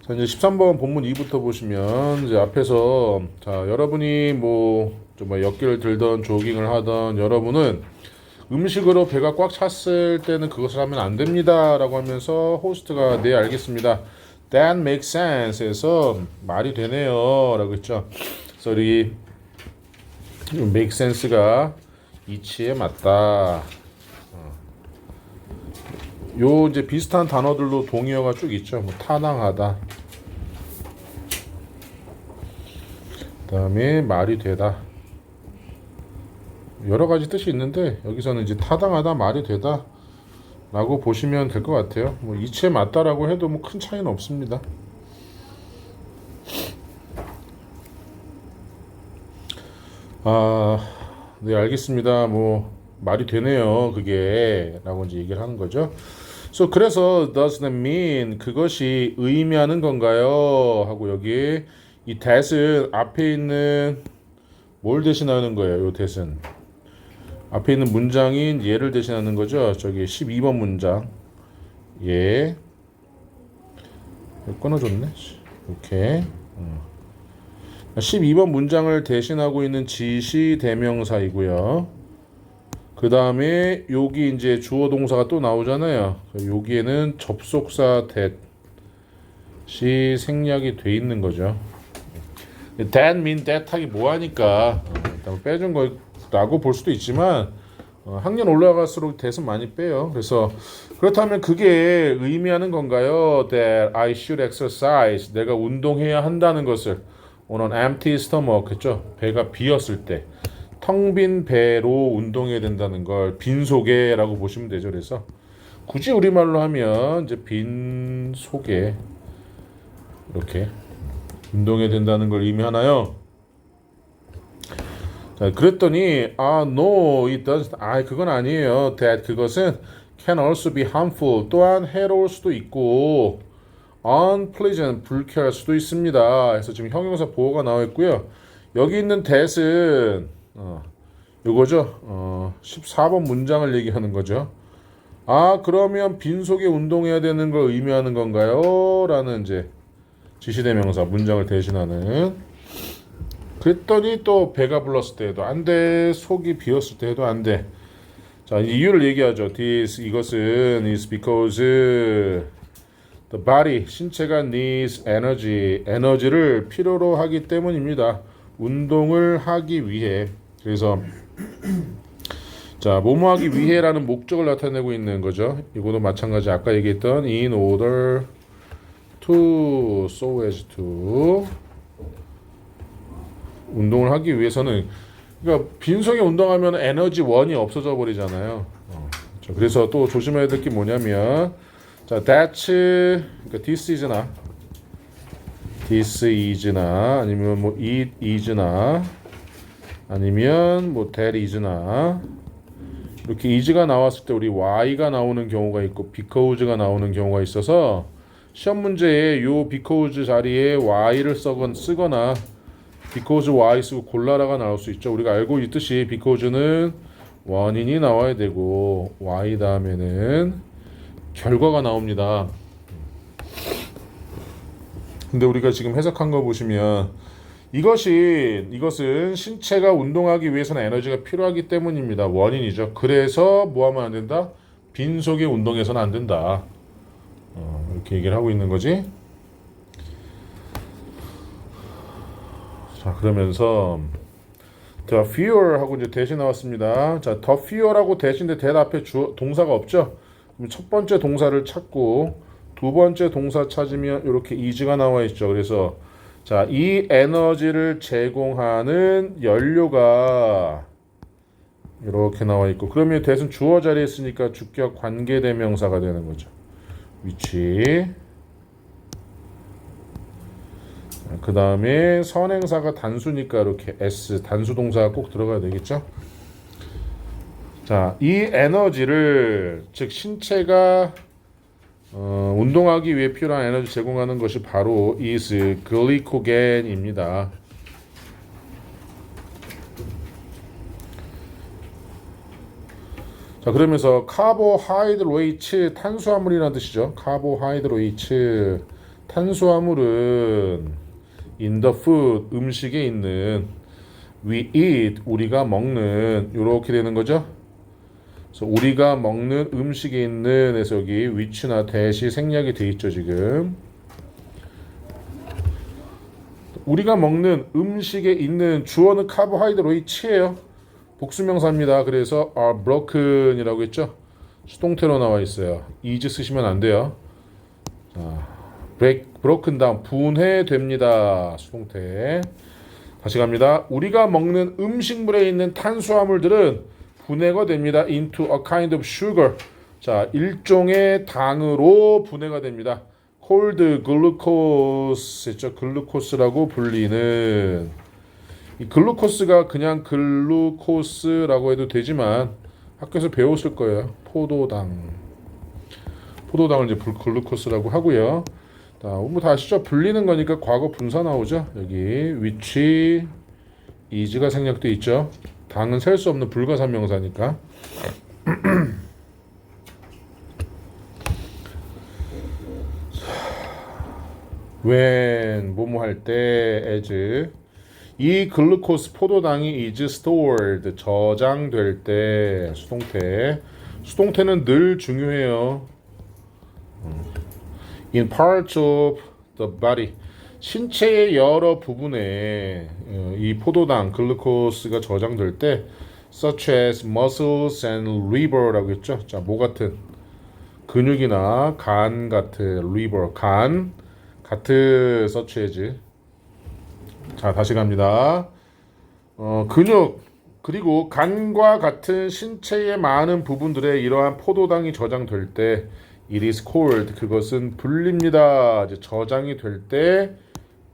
자, 이제 13번 본문 2부터 보시면 이제 앞에서 자, 여러분이 좀 역기를 들던 조깅을 하던 여러분은 음식으로 배가 꽉 찼을 때는 그것을 하면 안 됩니다라고 하면서 호스트가 네 알겠습니다. That makes sense 해서 말이 되네요 라고 했죠. 그래서 이 make sense가 이치에 맞다. 요 이제 비슷한 단어들로 동의어가 쭉 있죠. 타당하다. 그다음에 말이 되다. 여러 가지 뜻이 있는데 여기서는 이제 타당하다, 말이 되다 라고 보시면 될 것 같아요. 이치에 맞다라고 해도 큰 차이는 없습니다. 네, 알겠습니다. 말이 되네요. 그게 라고 이제 얘기를 하는 거죠. 그래서 does that mean 그것이 의미하는 건가요? 하고 여기 이 that은 앞에 있는 뭘 대신하는 거예요? 요 that은 앞에 있는 문장인 얘를 대신하는 거죠. 저기 12번 문장 얘 끊어줬네. 이렇게 12번 문장을 대신하고 있는 지시 대명사이고요. 그 다음에 여기 이제 주어 동사가 또 나오잖아요. 여기에는 접속사 that이 생략이 돼 있는 거죠. that mean that 하기 뭐하니까 빼준 거라고 볼 수도 있지만 학년 올라갈수록 that은 많이 빼요. 그래서 그렇다면 그게 의미하는 건가요? That I should exercise, 내가 운동해야 한다는 것을 on an empty stomach 했죠. 배가 비었을 때 텅 빈 배로 운동해야 된다는 걸 빈속에라고 보시면 되죠. 그래서 굳이 우리말로 하면 이제 빈속에 이렇게 운동해야 된다는 걸 의미하나요? 자, 그랬더니 no, it doesn't. 그건 아니에요. That 그것은 can also be harmful. 또한 해로울 수도 있고 unpleasant, 불쾌할 수도 있습니다. 그래서 지금 형용사 보호가 나와 있고요. 여기 있는 that은 요거죠. 14번 문장을 얘기하는 거죠. 그러면 빈속에 운동해야 되는 걸 의미하는 건가요? 라는 이제 지시대명사 문장을 대신하는. 그랬더니 또 배가 불렀을 때도 안 돼. 속이 비었을 때도 안 돼. 자, 이유를 얘기하죠. 이것은 is because the body, 신체가 needs energy, 에너지를 필요로 하기 때문입니다. 운동을 하기 위해. 그래서 자, 뭐뭐 하기 위해라는 목적을 나타내고 있는 거죠. 이거도 마찬가지 아까 얘기했던 in order to, so as to. 운동을 하기 위해서는, 그러니까 빈속에 운동하면 에너지 원이 없어져 버리잖아요. 그래서 또 조심해야 될 게 뭐냐면 자, that's, 그러니까 this is나 아니면 it is나 아니면 that is나 이렇게 is가 나왔을 때 우리 y가 나오는 경우가 있고 because가 나오는 경우가 있어서 시험 문제에 요 because 자리에 y를 쓰거나 because y 쓰고 골라라가 나올 수 있죠. 우리가 알고 있듯이 because는 원인이 나와야 되고 y 다음에는 결과가 나옵니다. 근데 우리가 지금 해석한 거 보시면 이것은 신체가 운동하기 위해서는 에너지가 필요하기 때문입니다. 원인이죠. 그래서 뭐하면 안 된다? 빈속에 운동해서는 안 된다. 이렇게 얘기를 하고 있는 거지. 자, 그러면서 the fuel 하고 이제 대신 나왔습니다. 자, the fuel하고 대신데 that 앞에 동사가 없죠. 그럼 첫 번째 동사를 찾고 두 번째 동사 찾으면 이렇게 is가 나와 있죠. 그래서 자, 이 에너지를 제공하는 연료가 이렇게 나와 있고, 그러면 that은 주어 자리에 있으니까 주격 관계대명사가 되는 거죠. 위치. 그 다음에 선행사가 단수니까 이렇게 s, 단수 동사가 꼭 들어가야 되겠죠. 자, 이 에너지를, 즉 신체가 운동하기 위해 필요한 에너지 제공하는 것이 바로 is glycogen입니다. 자, 그러면서 carbohydrate, 탄수화물이라는 뜻이죠. carbohydrate, 탄수화물은 in the food 음식에 있는 we eat 우리가 먹는 이렇게 되는 거죠. 그래서 우리가 먹는 음식에 있는 에서 여기 which나 that이 생략이 돼 있죠 지금. 우리가 먹는 음식에 있는 주어는 카보하이드레이트예요. 복수명사입니다. 그래서 are broken이라고 했죠. 수동태로 나와 있어요. is 쓰시면 안 돼요. 자, broken down 분해됩니다. 수동태. 다시 갑니다. 우리가 먹는 음식물에 있는 탄수화물들은 분해가 됩니다. into a kind of sugar. 자, 일종의 당으로 분해가 됩니다. called glucose 했죠. 글루코스라고 불리는 이 글루코스가 그냥 글루코스라고 해도 되지만 학교에서 배웠을 거예요. 포도당을 이제 글루코스라고 하고요. 자, 뭐 다 아시죠? 불리는 거니까 과거 분사 나오죠. 여기 which is가 생략돼 있죠. 당은 셀 수 없는 불가산명사니까. when 뭐뭐 할 때 as 이 글루코스 포도당이 is stored 저장될 때 수동태는 늘 중요해요. in parts of the body 신체의 여러 부분에 이 포도당 글루코스가 저장될 때 such as muscles and liver라고 했죠. 자, 뭐 같은 근육이나 간 같은 liver 간 같은 such as. 자, 다시 갑니다. 근육 그리고 간과 같은 신체의 많은 부분들에 이러한 포도당이 저장될 때 it is called 그것은 불립니다. 이제 저장이 될 때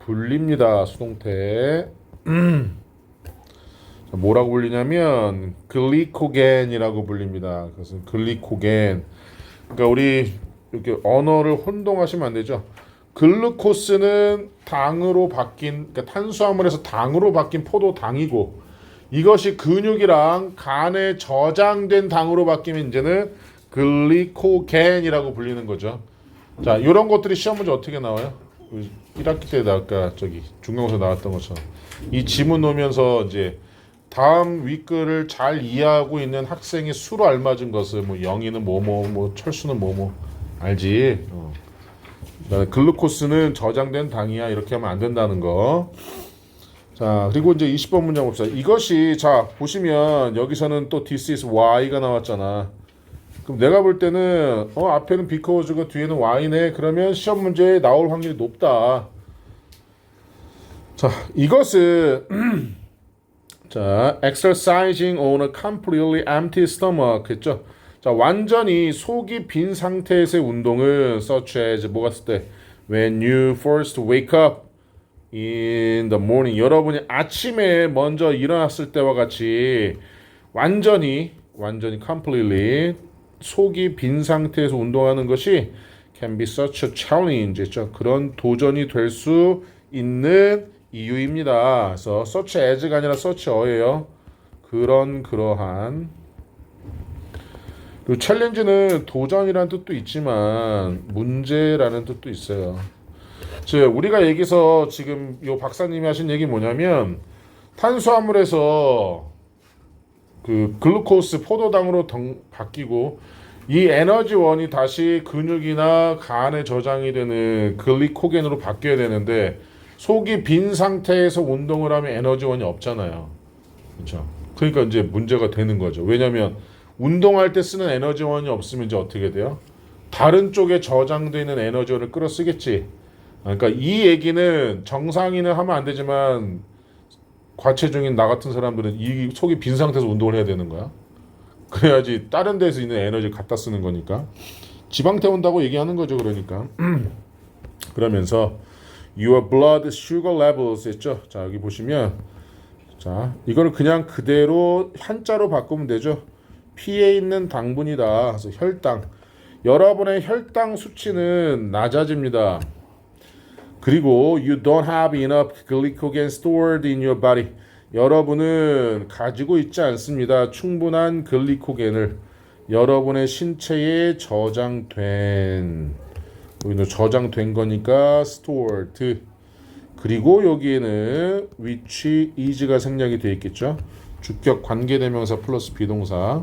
불립니다. 수동태. 자, 뭐라고 불리냐면 글리코겐이라고 불립니다. 그것은 글리코겐. 그러니까 우리 이렇게 언어를 혼동하시면 안 되죠. 글루코스는 당으로 바뀐 그러니까 탄수화물에서 당으로 바뀐 포도당이고 이것이 근육이랑 간에 저장된 당으로 바뀌면 이제는 글리코겐이라고 불리는 거죠. 자, 이런 것들이 시험 문제 어떻게 나와요? 1학기 때 아까 저기 중간고사 나왔던 것처럼 이 지문 오면서 이제 다음 윗글을 잘 이해하고 있는 학생의 수로 알맞은 것을 뭐 영희는 뭐뭐 뭐 철수는 뭐뭐 알지. 글루코스는 저장된 당이야 이렇게 하면 안 된다는 거. 자, 그리고 이제 20번 문장 봅시다. 이것이 자 보시면 여기서는 또 this is y가 나왔잖아. 그럼 내가 볼 때는 앞에는 because고 뒤에는 y네. 그러면 시험 문제에 나올 확률이 높다. 자, 이것은 자 exercising on a completely empty stomach 했죠. 자, 완전히 속이 빈 상태에서의 운동은 such as 뭐 같을 때 when you first wake up in the morning 여러분이 아침에 먼저 일어났을 때와 같이 완전히 completely 속이 빈 상태에서 운동하는 것이 can be such a challenge 했죠. 그런 도전이 될 수 있는 이유입니다. 그래서 such as가 아니라 such a예요. 그러한 그리고 챌린지는 도전이라는 뜻도 있지만 문제라는 뜻도 있어요. 즉 우리가 여기서 지금 요 박사님이 하신 얘기 뭐냐면 탄수화물에서 그 글루코스 포도당으로 바뀌고 이 에너지원이 다시 근육이나 간에 저장이 되는 글리코겐으로 바뀌어야 되는데 속이 빈 상태에서 운동을 하면 에너지원이 없잖아요. 그렇죠? 그러니까 이제 문제가 되는 거죠. 왜냐하면 운동할 때 쓰는 에너지원이 없으면 이제 어떻게 돼요? 다른 쪽에 저장되어 있는 에너지원을 끌어 쓰겠지. 그러니까 이 얘기는 정상인은 하면 안 되지만 과체중인 나 같은 사람들은 이 속이 빈 상태에서 운동을 해야 되는 거야. 그래야지 다른 데서 있는 에너지를 갖다 쓰는 거니까. 지방 태운다고 얘기하는 거죠. 그러니까. 그러면서 your blood sugar levels 했죠. 자, 여기 보시면 자, 이거를 그냥 그대로 한자로 바꾸면 되죠. 피에 있는 당분이다. 그래서 혈당. 여러분의 혈당 수치는 낮아집니다. 그리고 you don't have enough glycogen stored in your body. 여러분은 가지고 있지 않습니다. 충분한 글리코겐을 여러분의 신체에 저장된 여기는 저장된 거니까 stored. 그리고 여기에는 which is가 생략이 되어 있겠죠. 주격 관계대명사 플러스 비동사.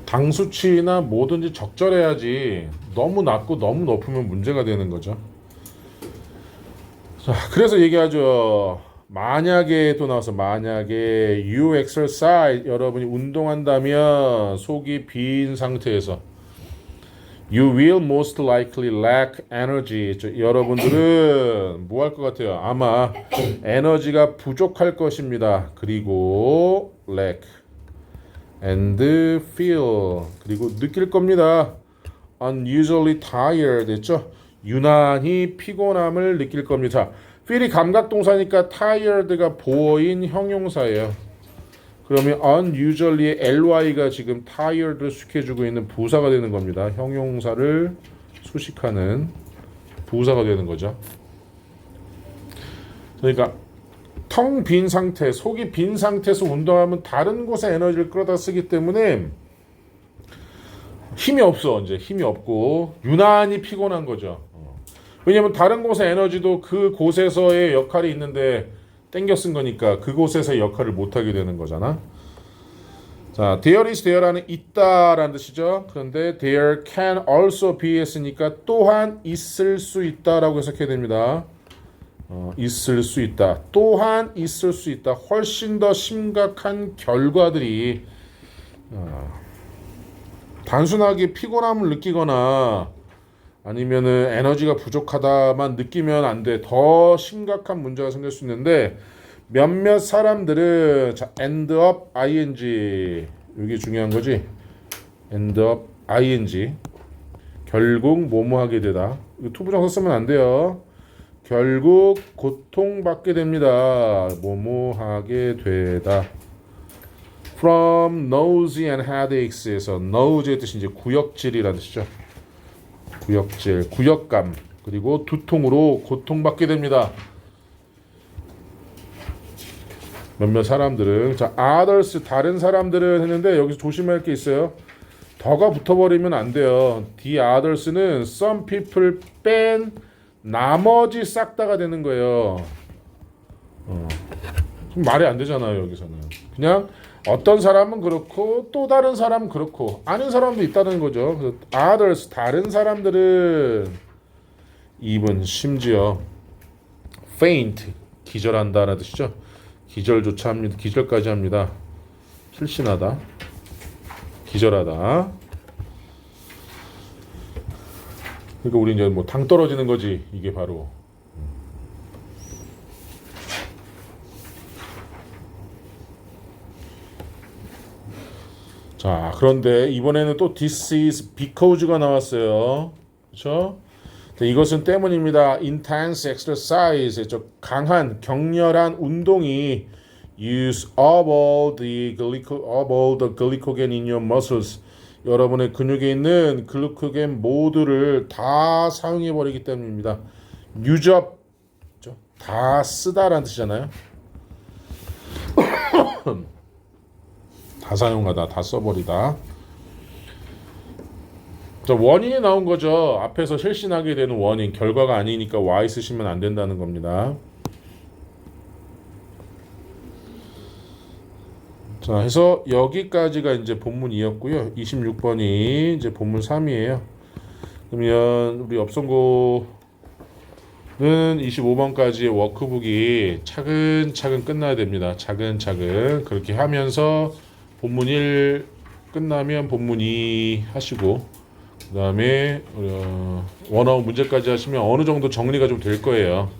당수치나 뭐든지 적절해야지 너무 낮고 너무 높으면 문제가 되는 거죠. 자, 그래서 얘기하죠. 만약에 또 나와서 만약에 you exercise 여러분이 운동한다면 속이 빈 상태에서 you will most likely lack energy. 여러분들은 뭐 할 것 같아요? 아마 에너지가 부족할 것입니다. 그리고 lack and feel 그리고 느낄 겁니다. unusually tired 했죠? 유난히 피곤함을 느낄 겁니다. feel이 감각동사니까 tired가 보어인 형용사예요. 그러면 unusually의 ly가 지금 tired를 수식해주고 있는 부사가 되는 겁니다. 형용사를 수식하는 부사가 되는 거죠. 그러니까 텅 빈 상태, 속이 빈 상태에서 운동하면 다른 곳에 에너지를 끌어다 쓰기 때문에 힘이 없어. 이제 힘이 없고 유난히 피곤한 거죠. 왜냐면 다른 곳의 에너지도 그 곳에서의 역할이 있는데 땡겨 쓴 거니까 그곳에서의 역할을 못하게 되는 거잖아. 자, there is there라는 있다라는 뜻이죠. 그런데 there can also be 했으니까 또한 있을 수 있다라고 해석해야 됩니다. 있을 수 있다. 또한 있을 수 있다. 훨씬 더 심각한 결과들이 단순하게 피곤함을 느끼거나 아니면은 에너지가 부족하다만 느끼면 안 돼. 더 심각한 문제가 생길 수 있는데 몇몇 사람들은 자, end up ing 이게 중요한 거지. end up ing 결국 뭐뭐 하게 되다. 이거 투부정사 쓰면 안 돼요. 결국 고통받게 됩니다. 뭐뭐 하게 되다. From nausea and headaches에서 nausea의 뜻이 이제 구역질이라는 뜻이죠. 구역질, 구역감 그리고 두통으로 고통받게 됩니다. 몇몇 사람들은 자 others 다른 사람들은 했는데 여기서 조심할 게 있어요. 더가 붙어버리면 안 돼요. the others는 some people 뺀 나머지 싹 다가 되는 거예요. 말이 안 되잖아요. 여기서는 그냥 어떤 사람은 그렇고 또 다른 사람은 그렇고 아닌 사람도 있다는 거죠. 그래서 others 다른 사람들은 even 심지어 faint 기절한다라는 뜻이죠. 기절조차 합니다. 기절까지 합니다. 실신하다, 기절하다. 그러니까 우리 이제 뭐 당 떨어지는 거지. 이게 바로. 자, 그런데 이번에는 또 this is because가 나왔어요. 그렇죠? 이것은 때문입니다. intense exercise, 강한 격렬한 운동이 use of all the glycogen in your muscles. 여러분의 근육에 있는 글루코겐 모두를 다 사용해 버리기 때문입니다. use up 다 쓰다라는 뜻이잖아요. 다 사용하다, 다 써버리다. 자, 원인이 나온 거죠. 앞에서 실신하게 되는 원인, 결과가 아니니까 y 쓰시면 안 된다는 겁니다. 자, 해서 여기까지가 이제 본문이었고요. 26번이 이제 본문 3이에요. 그러면 우리 업성고는 25번까지의 워크북이 차근차근 끝나야 됩니다. 차근차근 그렇게 하면서 본문 1 끝나면 본문 2 하시고 그 다음에 원어원 문제까지 하시면 어느 정도 정리가 좀 될 거예요.